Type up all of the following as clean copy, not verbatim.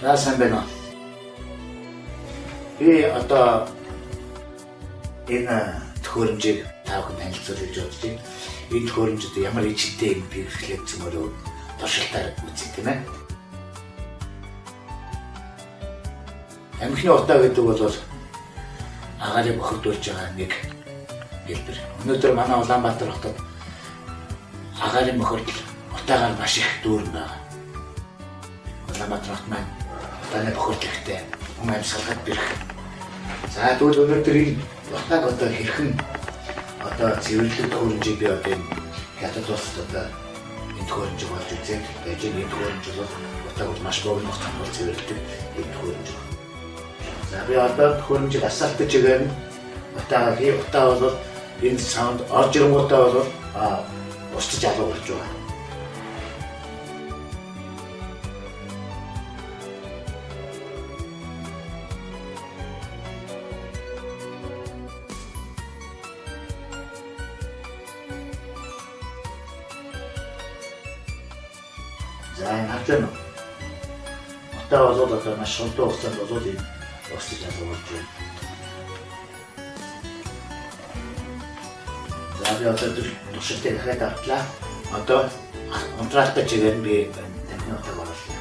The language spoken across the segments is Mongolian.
За сайн байна уу? Би одоо энэ төхөөрөмжийг та бүхэн танилцуулж бодож байна. Энэ төхөөрөмжөд ямар ичтэй юм би хэрэглээсэн мөрөө туршилтаар үзье тийм ээ. Амхны утаа гэдэг бол агаарыг бохирдуулж байгаа нэг хэлбэр. Өнөөдөр манай Улаанбаатар хотод агарын бохирдол утаагаар маш их дүүрэн байгаа. Улаанбаатар хот маань утааны бохирдлогтой хүн амьсгалахад бэрх. За тэгвэл өнөөдөр энэ утааг одоо хэрхэн одоо цэвэрлэх төхөөрөмжийг би одоо энэ хятад улсад одоо энэ төхөөрөмжийг болж үзээд байж энэ төхөөрөмж бол утааг маш богино хугацаанд цэвэрлэдэг энэ төхөөрөмж. За би одоо төхөөрөмжийг асаалтаж игээр нь утаа бол энэ саунд орж ирэнгүүтээ бол устж алуу болж байгаа. За энэ харж байна уу? Утаа бол одоо маш хурдан хугацаанд бол энэ устж алуу болж байна. За би одоо туршилтыг дахиад автлаа. Одоо унтраалтаа чигээр би таны утааг оруулъя.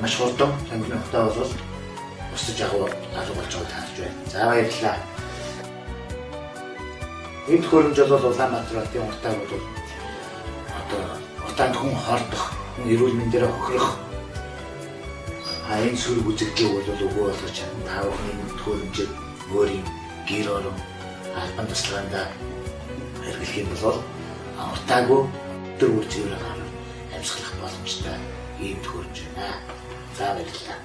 Маш хурдан амхны утаа бол устж алуу болж байгааг харж байна. За баярлалаа. Энэ төхөөрөмж бол Улаанбаатар хотын утааг бол одоо утаанд хүн хордох, эрүүл мэндээр хохирох энэ сүрэг үзэгдэл бол өгөө болгож чадна. Та бүхний төхөөрөмжийг өөрийн гэр орон албан тусламжаанда хэрэглэх юм бол утаагүй өдөр бүр цэвэр гараад амьсгалах боломжтой ийм төхөөрөмж байна. За баярлалаа.